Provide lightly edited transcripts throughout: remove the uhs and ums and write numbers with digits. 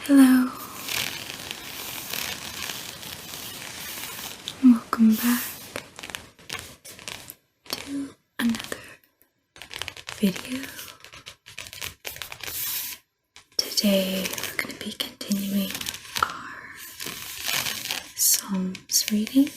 Hello, welcome back to another video. Today we're going to be continuing our Psalms reading.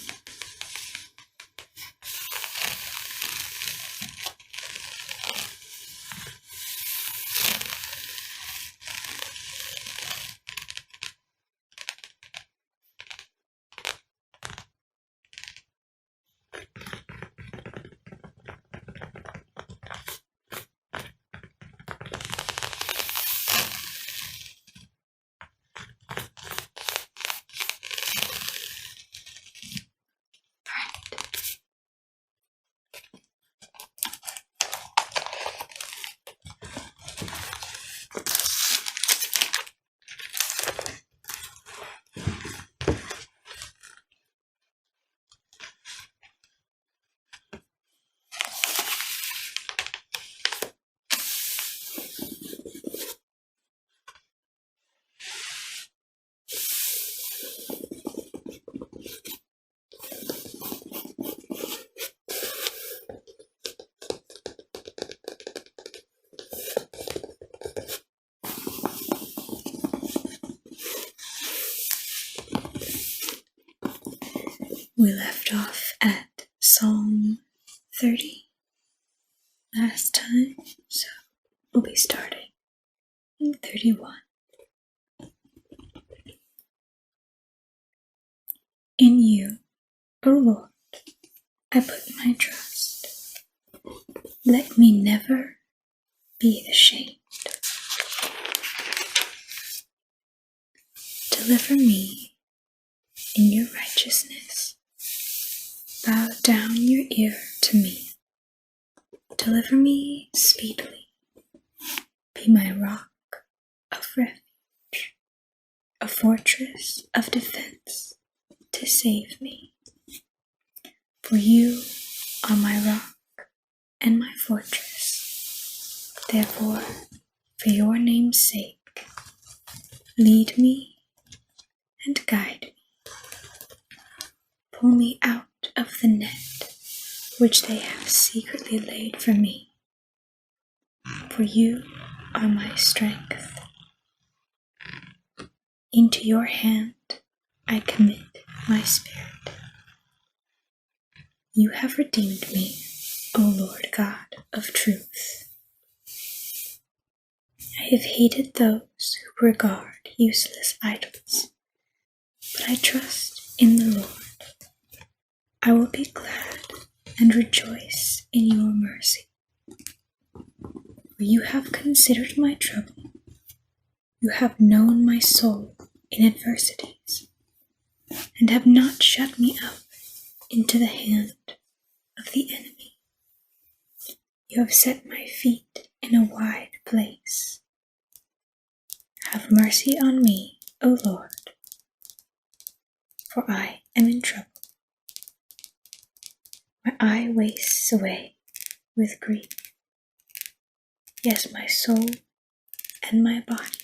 We left off at Psalm 30 last time, so we'll be starting in 31. In you, O Lord, I put my trust. Let me never be ashamed. Deliver me in your righteousness. Bow down your ear to me. Deliver me speedily. Be my rock of refuge, a fortress of defense to save me. For you are my rock and my fortress. Therefore, for your name's sake, lead me and guide me. Pull me out of the net which they have secretly laid for me. For you are my strength. Into your hand I commit my spirit. You have redeemed me, O Lord God of truth. I have hated those who regard useless idols, but I trust in the Lord. I will be glad and rejoice in your mercy. For you have considered my trouble. You have known my soul in adversities, and have not shut me up into the hand of the enemy. You have set my feet in a wide place. Have mercy on me, O Lord, for I am in trouble. My eye wastes away with grief. Yes, my soul and my body.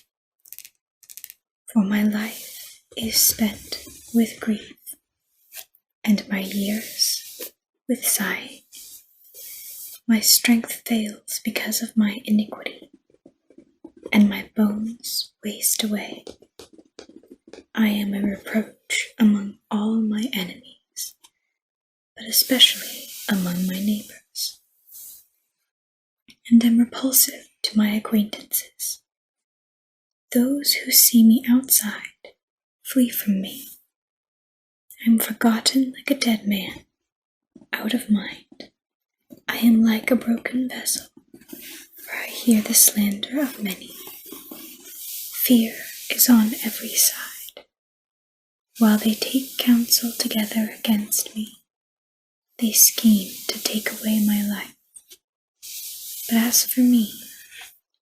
For my life is spent with grief, and my years with sighing. My strength fails because of my iniquity, and my bones waste away. I am a reproach among all my enemies, but especially among my neighbors, and am repulsive to my acquaintances. Those who see me outside flee from me. I am forgotten like a dead man, out of mind. I am like a broken vessel, for I hear the slander of many. Fear is on every side. While they take counsel together against me, they scheme to take away my life. But as for me,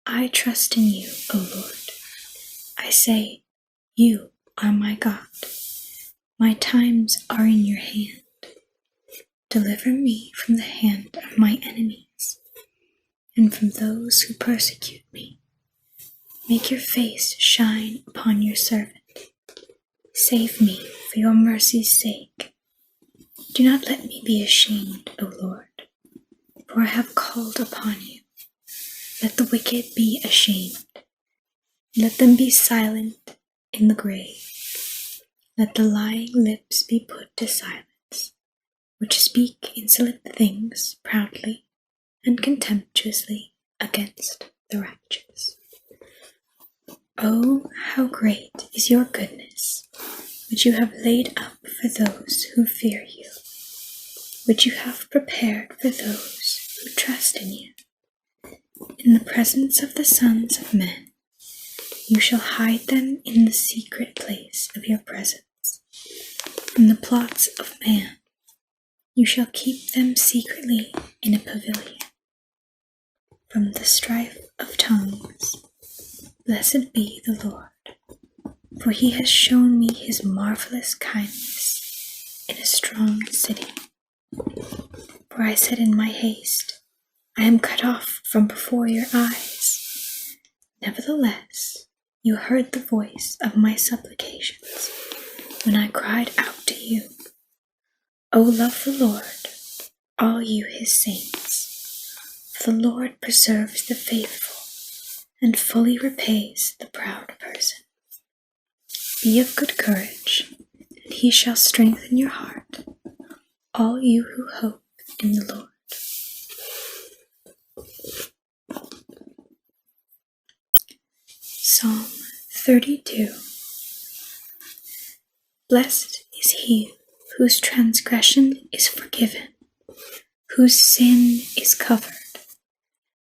I trust in you, O Lord. I say, you are my God. My times are in your hand. Deliver me from the hand of my enemies and from those who persecute me. make your face shine upon your servant. Save me for your mercy's sake. Do not let me be ashamed, O Lord, for I have called upon you. Let the wicked be ashamed. Let them be silent in the grave. Let the lying lips be put to silence, which speak insolent things proudly and contemptuously against the righteous. Oh, how great is your goodness, which you have laid up for those who fear you, which you have prepared for those who trust in you. In the presence of the sons of men, you shall hide them in the secret place of your presence. From the plots of man, you shall keep them secretly in a pavilion. From the strife of tongues, blessed be the Lord, for he has shown me his marvelous kindness in a strong city. For I said in my haste, I am cut off from before your eyes. Nevertheless, you heard the voice of my supplications when I cried out to you. O love the Lord, all you his saints, for the Lord preserves the faithful and fully repays the proud person. Be of good courage, and he shall strengthen your heart, all you who hope in the Lord. Psalm 32. Blessed is he whose transgression is forgiven, whose sin is covered.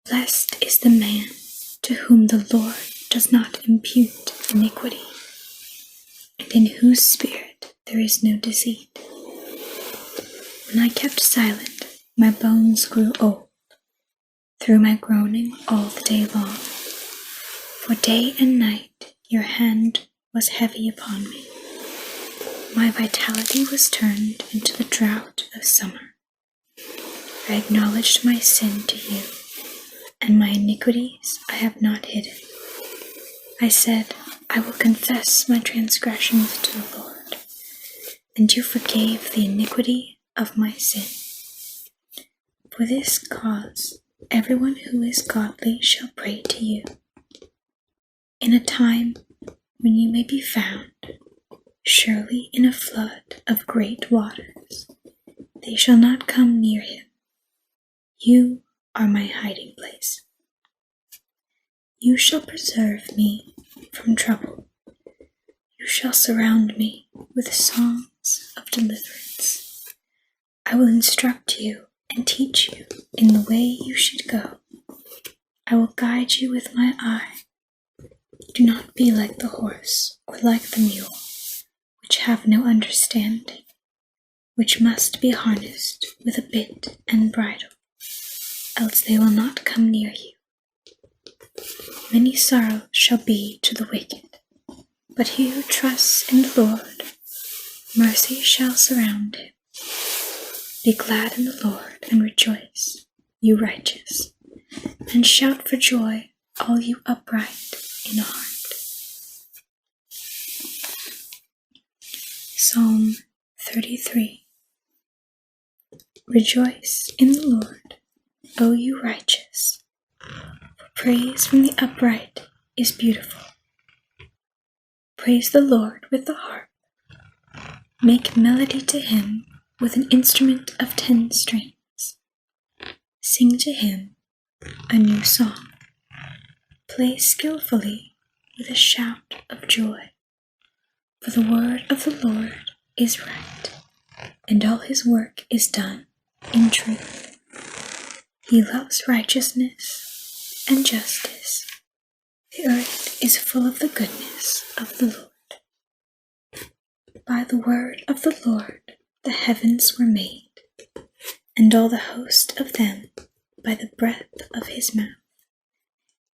Blessed is the man to whom the Lord does not impute iniquity, and in whose spirit there is no deceit. When I kept silent, my bones grew old, through my groaning all the day long. For day and night your hand was heavy upon me. My vitality was turned into the drought of summer. I acknowledged my sin to you, and my iniquities I have not hidden. I said, I will confess my transgressions to the Lord, and you forgave the iniquity of my sin. For this cause everyone who is godly shall pray to you. In a time when you may be found, surely in a flood of great waters, they shall not come near him. You are my hiding place. You shall preserve me from trouble. You shall surround me with songs of deliverance. I will instruct you and teach you in the way you should go. I will guide you with my eye. Do not be like the horse or like the mule, which have no understanding, which must be harnessed with a bit and bridle, else they will not come near you. Many sorrows shall be to the wicked, but he who trusts in the Lord, mercy shall surround him. Be glad in the Lord and rejoice, you righteous, and shout for joy, all you upright in heart. Psalm 33. Rejoice in the Lord, O you righteous, for praise from the upright is beautiful. Praise the Lord with the harp. Make melody to him with an instrument of 10 strings. Sing to him a new song. Play skillfully with a shout of joy. For the word of the Lord is right, and all his work is done in truth. He loves righteousness and justice. The earth is full of the goodness of the Lord. By the word of the Lord the heavens were made, and all the host of them by the breath of his mouth.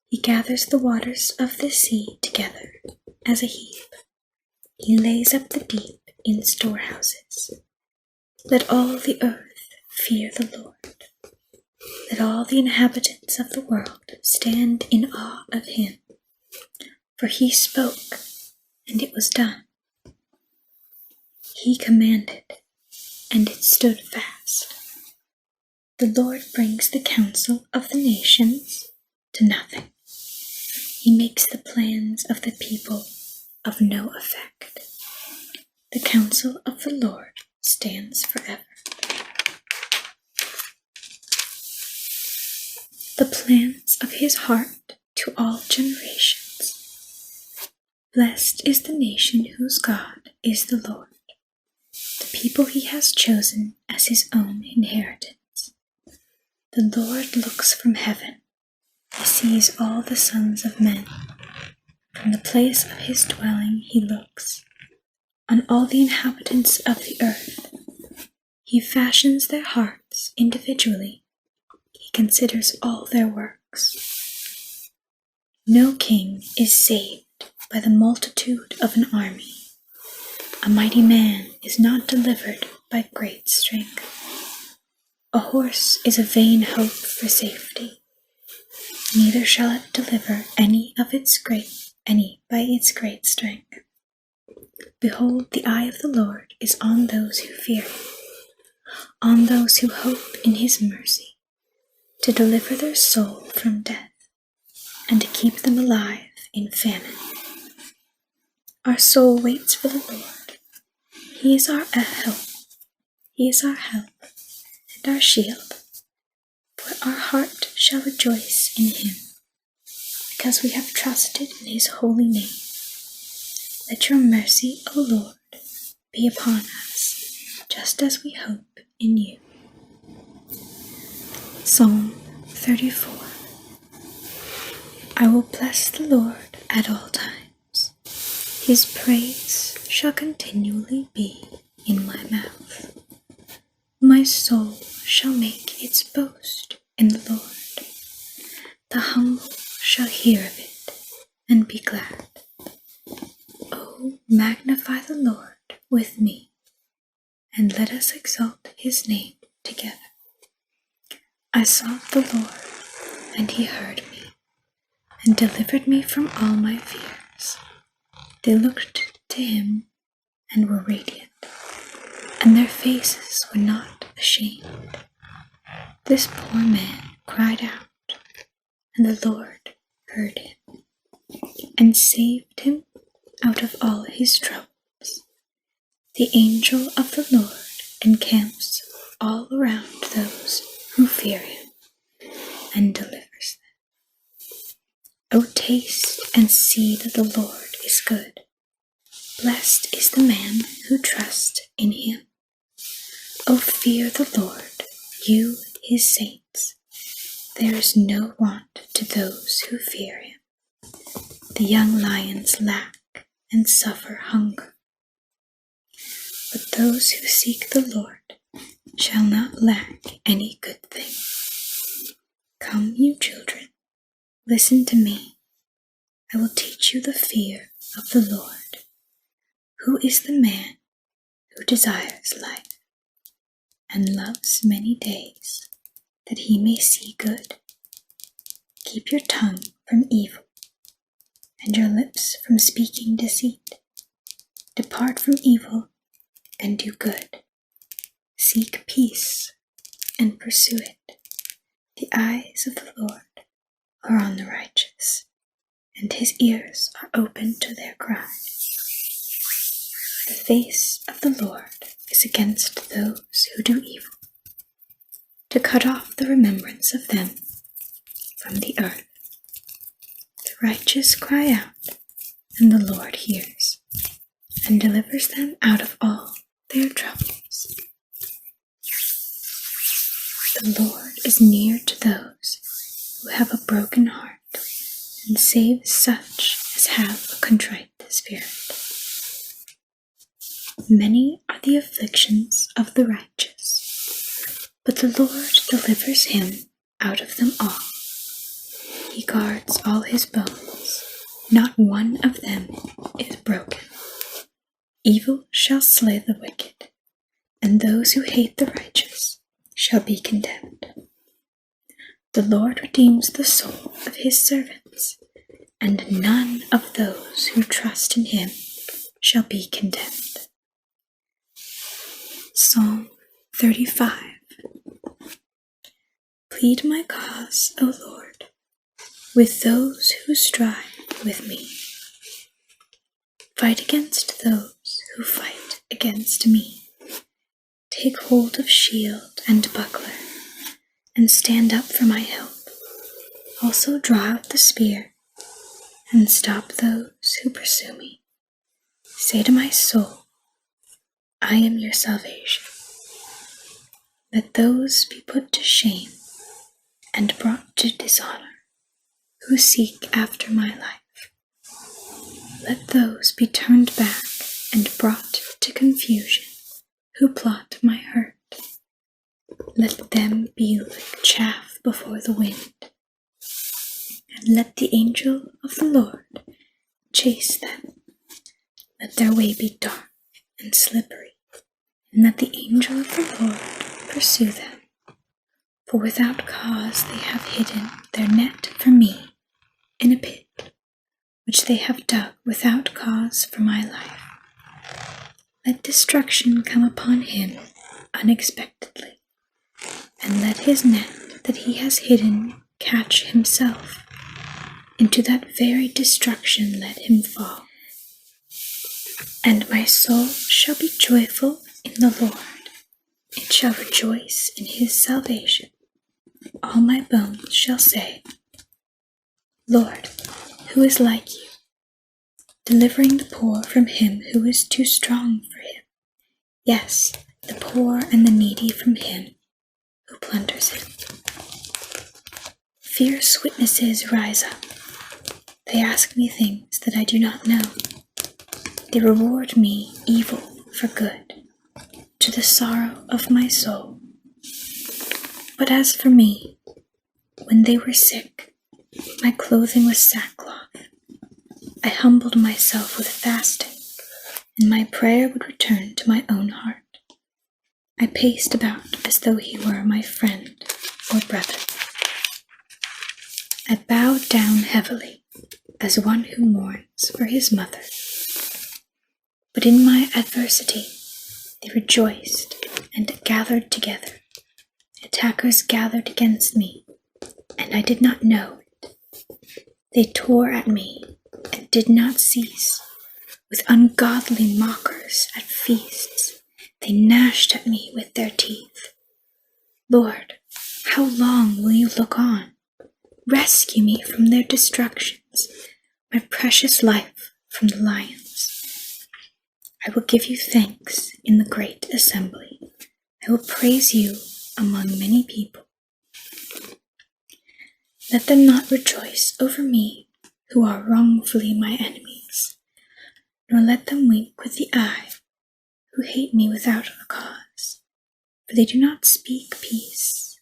He gathers the waters of the sea together as a heap. He lays up the deep in storehouses. Let all the earth fear the Lord. Let all the inhabitants of the world stand in awe of him. For he spoke, and it was done. He commanded, and it stood fast. The Lord brings the counsel of the nations to nothing. He makes the plans of the people of no effect. The counsel of the Lord stands forever. The plans of his heart to all generations. Blessed is the nation whose God is the Lord, the people he has chosen as his own inheritance. The Lord looks from heaven. He sees all the sons of men. From the place of his dwelling he looks on all the inhabitants of the earth. He fashions their hearts individually. He considers all their works. No king is saved by the multitude of an army. A mighty man is not delivered by great strength. A horse is a vain hope for safety. Neither shall it deliver any by its great strength. Behold, the eye of the Lord is on those who fear him, on those who hope in his mercy, to deliver their soul from death, and to keep them alive in famine. Our soul waits for the Lord. He is our help. He is our help and our shield. For our heart shall rejoice in him, because we have trusted in his holy name. Let your mercy, O Lord, be upon us, just as we hope in you. Psalm 34. I will bless the Lord at all times. His praise shall continually be in my mouth. My soul shall make its boast in the Lord. The humble shall hear of it and be glad. Oh, magnify the Lord with me, and let us exalt his name together. I sought the Lord, and he heard me, and delivered me from all my fears. They looked to him and were radiant, and their faces were not ashamed. This poor man cried out, and the Lord heard him, and saved him out of all his troubles. The angel of the Lord encamps all around those who fear him, and delivers them. O taste and see that the Lord is good. Blessed is the man who trusts in him. O fear the Lord, you his saints. There is no want to those who fear him. The young lions lack and suffer hunger, but those who seek the Lord shall not lack any good thing. Come, you children, listen to me. I will teach you the fear of the Lord. Who is the man who desires life and loves many days, that he may see good? Keep your tongue from evil and your lips from speaking deceit. Depart from evil and do good. Seek peace and pursue it. The eyes of the Lord are on the righteous, and his ears are open to their cry. The face of the Lord is against those who do evil, to cut off the remembrance of them from the earth. The righteous cry out, and the Lord hears, and delivers them out of all their troubles. The Lord is near to those who have a broken heart, and saves such as have a contrite spirit. Many are the afflictions of the righteous, but the Lord delivers him out of them all. He guards all his bones, not one of them is broken. Evil shall slay the wicked, and those who hate the righteous shall be condemned. The Lord redeems the soul of his servants, and none of those who trust in him shall be condemned. Psalm 35. Plead my cause, O Lord, with those who strive with me. Fight against those who fight against me. Take hold of shield and buckler, and stand up for my help. Also draw out the spear, and stop those who pursue me. Say to my soul, I am your salvation. Let those be put to shame and brought to dishonor who seek after my life. Let those be turned back and brought to confusion who plot my hurt. Let them be like chaff before the wind, and let the angel of the Lord chase them. Let their way be dark and slippery, and let the angel of the Lord pursue them. For without cause they have hidden their net for me in a pit, which they have dug without cause for my life. Let destruction come upon him unexpectedly, and let his net that he has hidden catch himself. Into that very destruction let him fall. And my soul shall be joyful in the Lord. It shall rejoice in his salvation. All my bones shall say, Lord, who is like you, delivering the poor from him who is too strong for him, yes, the poor and the needy from him who plunders him. Fierce witnesses rise up. They ask me things that I do not know. They reward me evil for good, to the sorrow of my soul. But as for me, when they were sick, my clothing was sackcloth. I humbled myself with fasting, and my prayer would return to my own heart. I paced about as though he were my friend or brother. I bowed down heavily, as one who mourns for his mother. But in my adversity, they rejoiced and gathered together. Attackers gathered against me, and I did not know it. They tore at me and did not cease. With ungodly mockers at feasts, they gnashed at me with their teeth. Lord, how long will you look on? Rescue me from their destructions, my precious life from the lions. I will give you thanks in the great assembly. I will praise you among many people. Let them not rejoice over me who are wrongfully my enemies, nor let them wink with the eye who hate me without a cause. For they do not speak peace,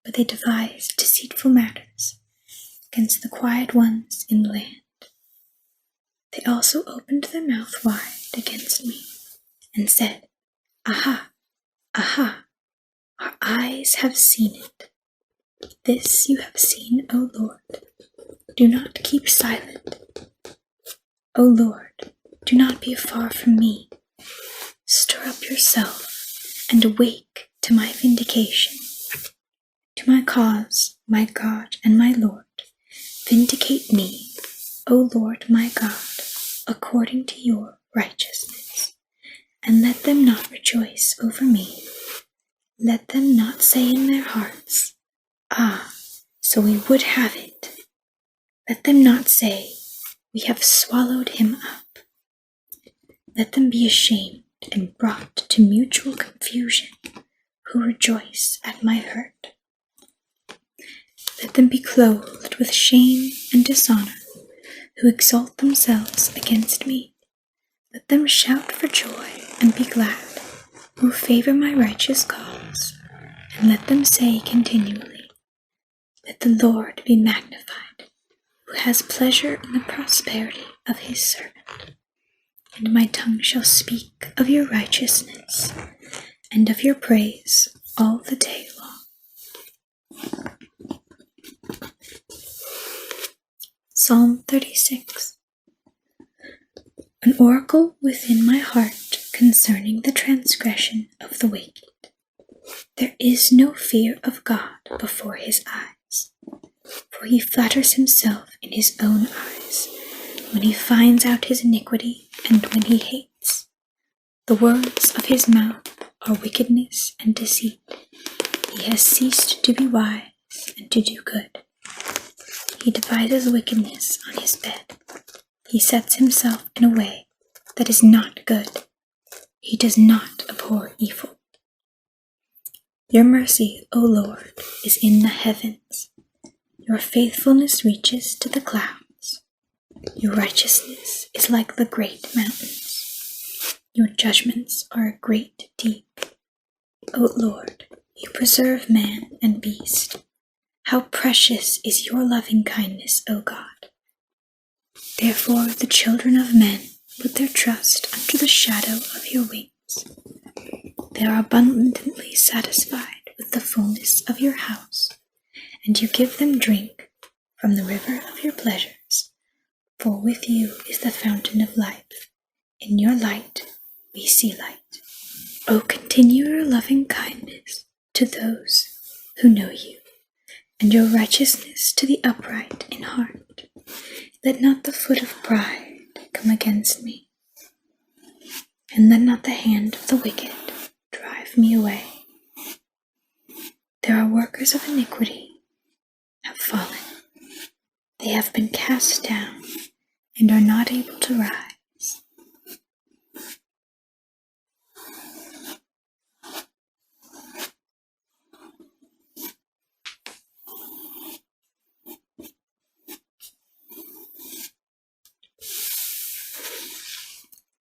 but they devise deceitful matters against the quiet ones in the land. They also opened their mouth wide against me and said, Aha, aha, our eyes have seen it. This you have seen, O Lord. Do not keep silent. O Lord, do not be far from me. Stir up yourself and awake to my vindication. To my cause, my God and my Lord, vindicate me, O Lord my God, according to your righteousness. And let them not rejoice over me. Let them not say in their hearts, Ah, so we would have it. Let them not say, We have swallowed him up. Let them be ashamed and brought to mutual confusion, who rejoice at my hurt. Let them be clothed with shame and dishonor, who exalt themselves against me. Let them shout for joy and be glad, who favor my righteous cause. And let them say continually, Let the Lord be magnified, who has pleasure in the prosperity of his servant. And my tongue shall speak of your righteousness and of your praise all the day long. Psalm 36. An oracle within my heart concerning the transgression of the wicked. There is no fear of God before his eyes, for he flatters himself in his own eyes when he finds out his iniquity and when he hates. The words of his mouth are wickedness and deceit. He has ceased to be wise and to do good. He devises wickedness on his bed. He sets himself in a way that is not good. He does not abhor evil. Your mercy, O Lord, is in the heavens. Your faithfulness reaches to the clouds. Your righteousness is like the great mountains. Your judgments are a great deep. O Lord, you preserve man and beast. How precious is your loving kindness, O God. Therefore the children of men put their trust under the shadow of your wings. They are abundantly satisfied with the fullness of your house, and you give them drink from the river of your pleasures. For with you is the fountain of life. In your light we see light. O continue your loving kindness to those who know you, and your righteousness to the upright in heart. Let not the foot of pride come against me, and let not the hand of the wicked drive me away. There are workers of iniquity have fallen. They have been cast down and are not able to rise.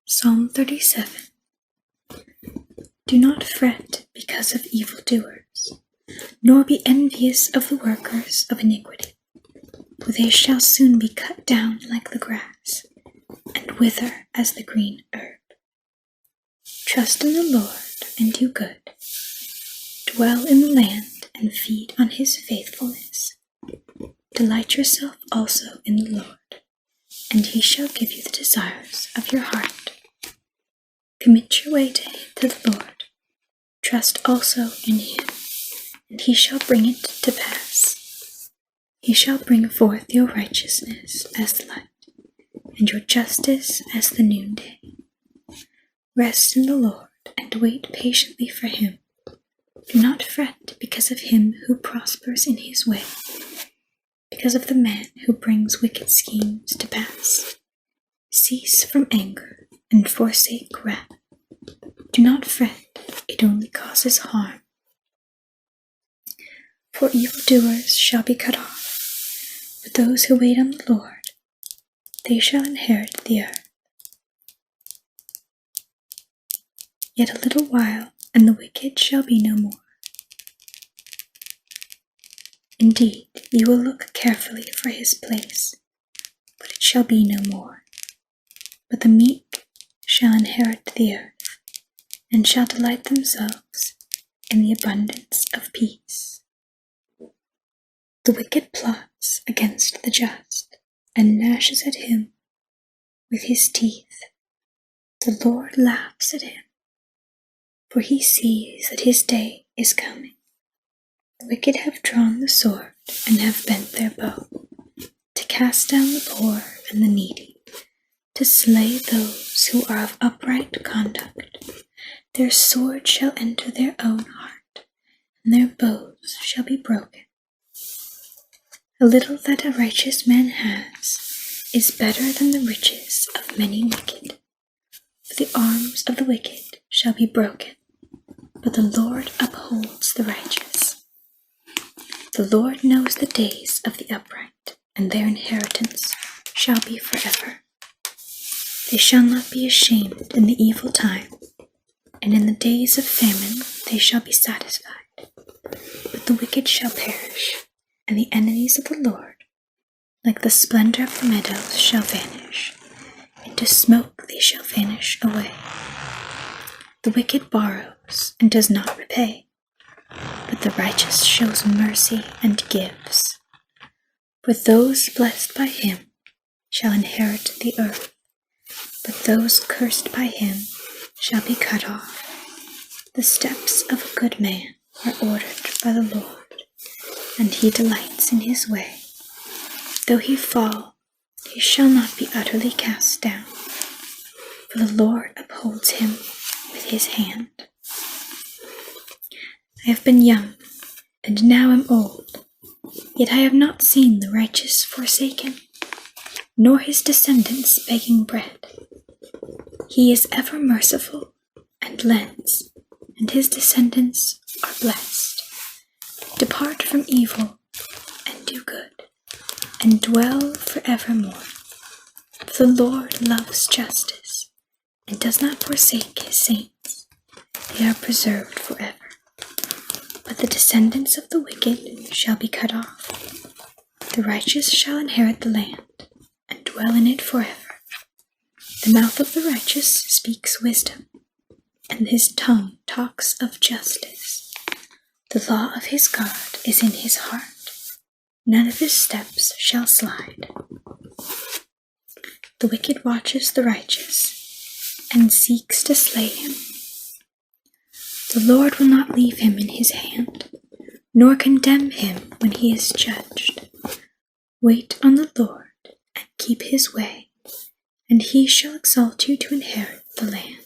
Psalm 37. Do not fret because of evildoers, nor be envious of the workers of iniquity, for they shall soon be cut down like the grass, and wither as the green herb. Trust in the Lord and do good. Dwell in the land and feed on his faithfulness. Delight yourself also in the Lord, and he shall give you the desires of your heart. Commit your way to the Lord. Trust also in him, and he shall bring it to pass. He shall bring forth your righteousness as the light, and your justice as the noonday. Rest in the Lord, and wait patiently for him. Do not fret because of him who prospers in his way, because of the man who brings wicked schemes to pass. Cease from anger and forsake wrath. Do not fret, it only causes harm. For evildoers shall be cut off, but those who wait on the Lord, they shall inherit the earth. Yet a little while, and the wicked shall be no more. Indeed, you will look carefully for his place, but it shall be no more. But the meek shall inherit the earth, and shall delight themselves in the abundance of peace. The wicked plots against the just, and gnashes at him with his teeth. The Lord laughs at him, for he sees that his day is coming. The wicked have drawn the sword and have bent their bow, to cast down the poor and the needy, to slay those who are of upright conduct. Their sword shall enter their own heart, and their bows shall be broken. A little that a righteous man has is better than the riches of many wicked. For the arms of the wicked shall be broken, but the Lord upholds the righteous. The Lord knows the days of the upright, and their inheritance shall be forever. They shall not be ashamed in the evil time, and in the days of famine they shall be satisfied. But the wicked shall perish, and the enemies of the Lord, like the splendor of the meadows, shall vanish. Into smoke they shall vanish away. The wicked borrows and does not repay, but the righteous shows mercy and gives. For those blessed by him shall inherit the earth, but those cursed by him shall be cut off. The steps of a good man are ordered by the Lord, and he delights in his way. Though he fall, he shall not be utterly cast down, for the Lord upholds him with his hand. I have been young, and now am old, yet I have not seen the righteous forsaken, nor his descendants begging bread. He is ever merciful and lends, and his descendants are blessed. Depart from evil and do good, and dwell forevermore. For the Lord loves justice, and does not forsake his saints. They are preserved forever. But the descendants of the wicked shall be cut off. The righteous shall inherit the land, and dwell in it forever. The mouth of the righteous speaks wisdom, and his tongue talks of justice. The law of his God is in his heart. None of his steps shall slide. The wicked watches the righteous, and seeks to slay him. The Lord will not leave him in his hand, nor condemn him when he is judged. Wait on the Lord, and keep his way, and he shall exalt you to inherit the land.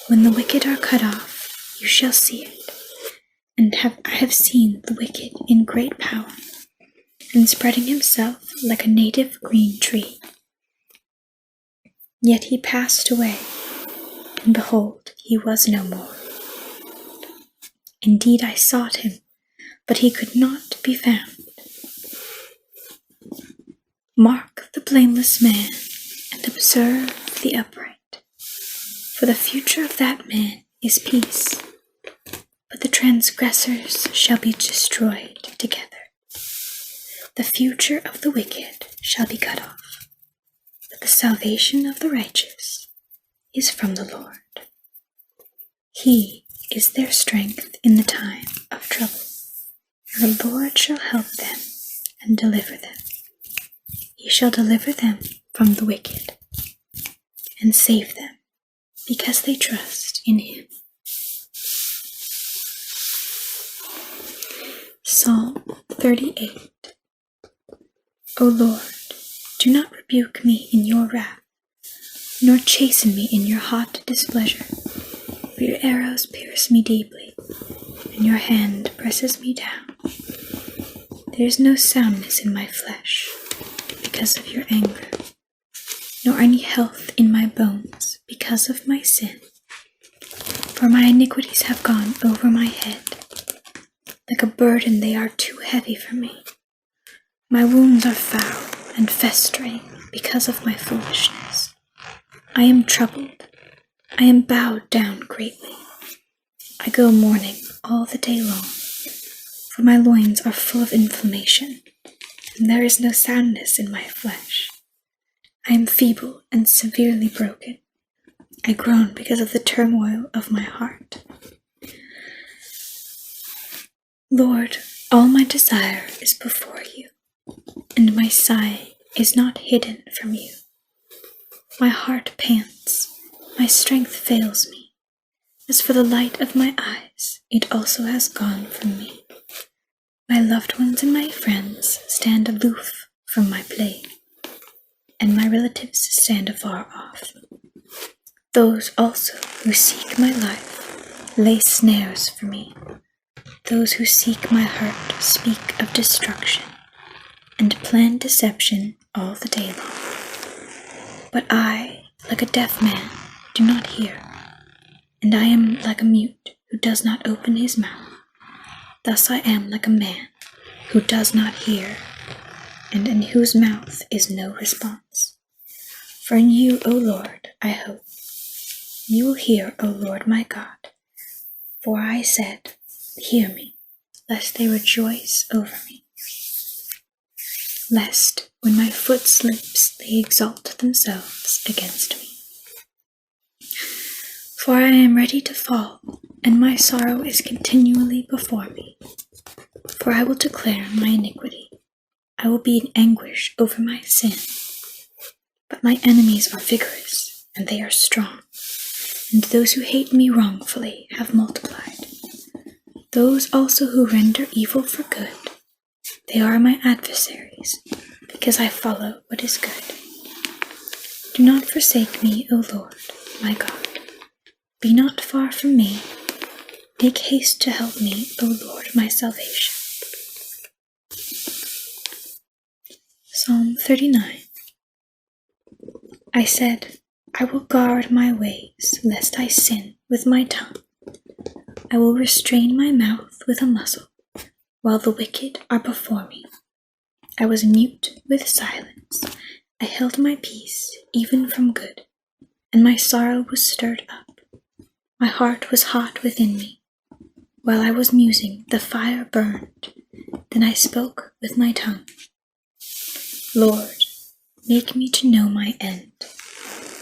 When the wicked are cut off, you shall see it, and I have seen the wicked in great power, and spreading himself like a native green tree. Yet he passed away, and behold, he was no more. Indeed, I sought him, but he could not be found. Mark the blameless man, and observe the upright, for the future of that man is peace, but the transgressors shall be destroyed together. The future of the wicked shall be cut off, but the salvation of the righteous is from the Lord. He is their strength in the time of trouble, and the Lord shall help them and deliver them. He shall deliver them from the wicked and save them, because they trust in him. Psalm 38. O Lord, do not rebuke me in your wrath, nor chasten me in your hot displeasure. For your arrows pierce me deeply, and your hand presses me down. There is no soundness in my flesh because of your anger, nor any health in my bones because of my sin. For my iniquities have gone over my head. Like a burden they are too heavy for me. My wounds are foul and festering because of my foolishness. I am troubled. I am bowed down greatly. I go mourning all the day long, for my loins are full of inflammation, and there is no soundness in my flesh. I am feeble and severely broken. I groan because of the turmoil of my heart. Lord, all my desire is before you, and my sigh is not hidden from you. My heart pants. My strength fails me. As for the light of my eyes, it also has gone from me. My loved ones and my friends stand aloof from my plague, and my relatives stand afar off. Those also who seek my life lay snares for me. Those who seek my hurt speak of destruction, and plan deception all the day long. But I, like a deaf man, do not hear, and I am like a mute who does not open his mouth. Thus I am like a man who does not hear, and in whose mouth is no response. For in you, O Lord, I hope. You will hear, O Lord my God. For I said, hear me, lest they rejoice over me. Lest, when my foot slips, they exalt themselves against me. For I am ready to fall, and my sorrow is continually before me. For I will declare my iniquity. I will be in anguish over my sin. But my enemies are vigorous, and they are strong, and those who hate me wrongfully have multiplied. Those also who render evil for good, they are my adversaries, because I follow what is good. Do not forsake me, O Lord, my God. Be not far from me. Make haste to help me, O Lord, my salvation. Psalm 39. I said, I will guard my ways, lest I sin with my tongue. I will restrain my mouth with a muzzle, while the wicked are before me. I was mute with silence. I held my peace, even from good, and my sorrow was stirred up. My heart was hot within me. While I was musing, the fire burned. Then I spoke with my tongue. Lord, make me to know my end,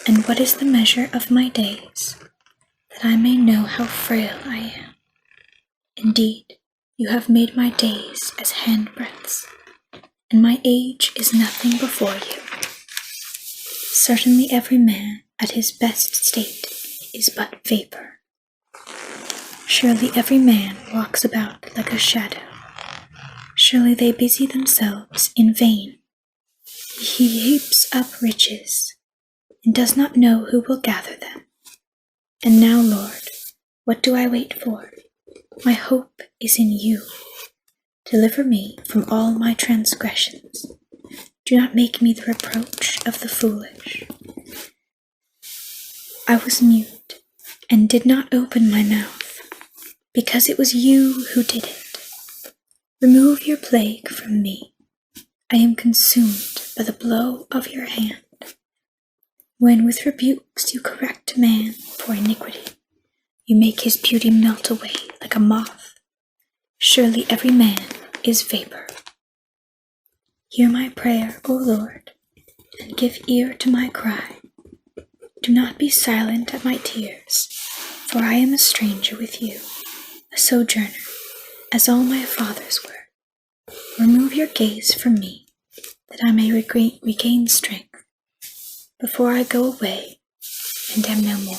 and what is the measure of my days, that I may know how frail I am. Indeed, you have made my days as handbreadths, and my age is nothing before you. Certainly every man at his best state is but vapor. Surely every man walks about like a shadow. Surely they busy themselves in vain. He heaps up riches, and does not know who will gather them. And now, Lord, what do I wait for? My hope is in you. Deliver me from all my transgressions. Do not make me the reproach of the foolish. I was mute and did not open my mouth, because it was you who did it. Remove your plague from me. I am consumed by the blow of your hand. When with rebukes you correct man for iniquity, you make his beauty melt away like a moth. Surely every man is vapor. Hear my prayer, O Lord, and give ear to my cry. Do not be silent at my tears, for I am a stranger with you, a sojourner, as all my fathers were. Remove your gaze from me, that I may regain strength, before I go away and am no more.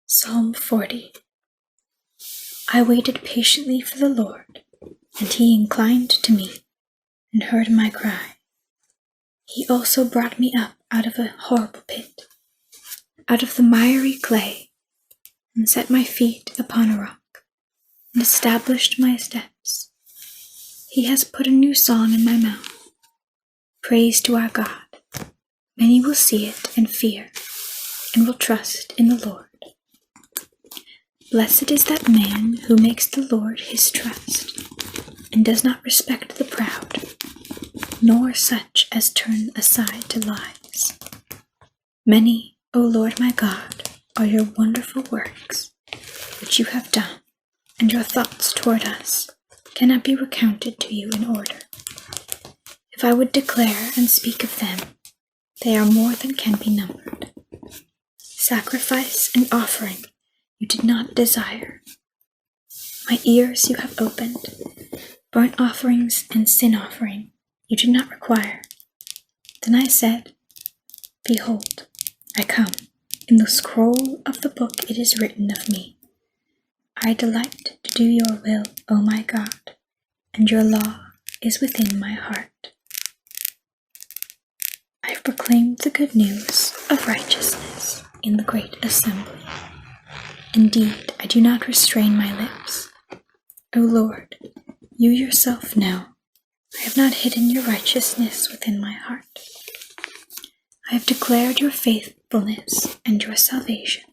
Psalm 40. I waited patiently for the Lord, and he inclined to me and heard my cry. He also brought me up out of a horrible pit, out of the miry clay, and set my feet upon a rock, and established my steps. He has put a new song in my mouth, praise to our God. Many will see it and fear, and will trust in the Lord. Blessed is that man who makes the Lord his trust, and does not respect the proud, nor such as turn aside to lies. Many, O Lord my God, are your wonderful works, which you have done, and your thoughts toward us cannot be recounted to you in order. If I would declare and speak of them, they are more than can be numbered. Sacrifice and offering you did not desire. My ears you have opened. Burnt offerings and sin offering you did not require. Then I said, Behold, I come. In the scroll of the book it is written of me. I delight to do your will, O my God, and your law is within my heart. I have proclaimed the good news of righteousness in the great assembly. Indeed, I do not restrain my lips. O Lord, you yourself know, I have not hidden your righteousness within my heart. I have declared your faithfulness and your salvation.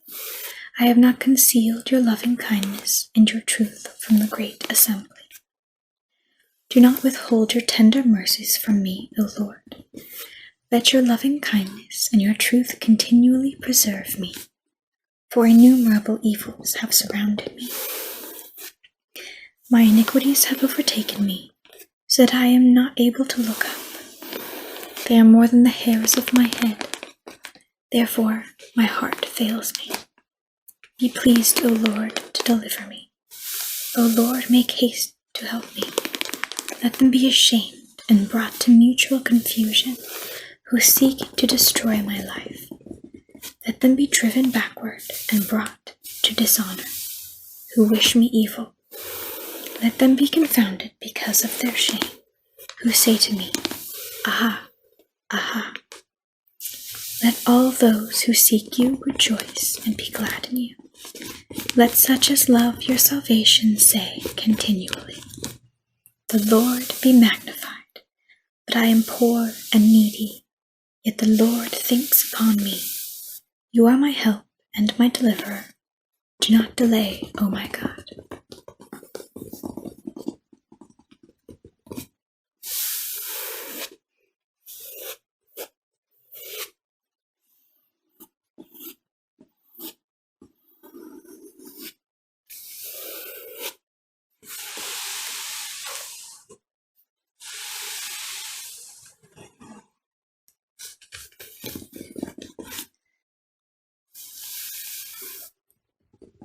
I have not concealed your loving kindness and your truth from the great assembly. Do not withhold your tender mercies from me, O Lord. Let your loving kindness and your truth continually preserve me, for innumerable evils have surrounded me. My iniquities have overtaken me, so that I am not able to look up. They are more than the hairs of my head. Therefore my heart fails me. Be pleased, O Lord, to deliver me. O Lord, make haste to help me. Let them be ashamed and brought to mutual confusion who seek to destroy my life. Let them be driven backward and brought to dishonor who wish me evil. Let them be confounded because of their shame who say to me, Aha, aha. Let all those who seek you rejoice and be glad in you. Let such as love your salvation say continually, The Lord be magnified, but I am poor and needy, yet the Lord thinks upon me. You are my help and my deliverer. Do not delay, O my God.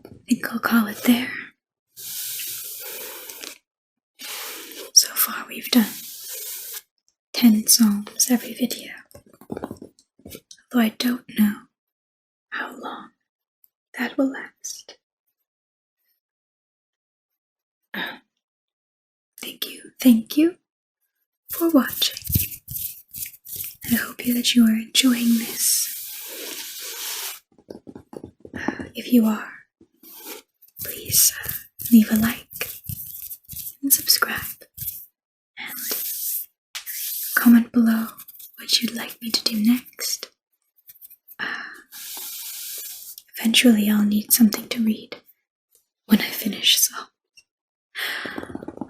I think I'll call it there. So far we've done 10 Psalms every video, although I don't know how long that will last. Thank you for watching. I hope that you are enjoying this. If you are, please leave a like and subscribe, and comment below what you'd like me to do next. Eventually I'll need something to read when I finish Psalms,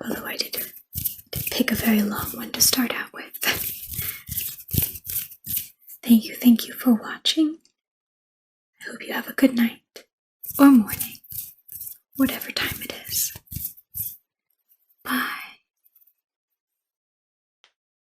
although I did pick a very long one to start out with. Thank you for watching. I hope you have a good night or morning, whatever time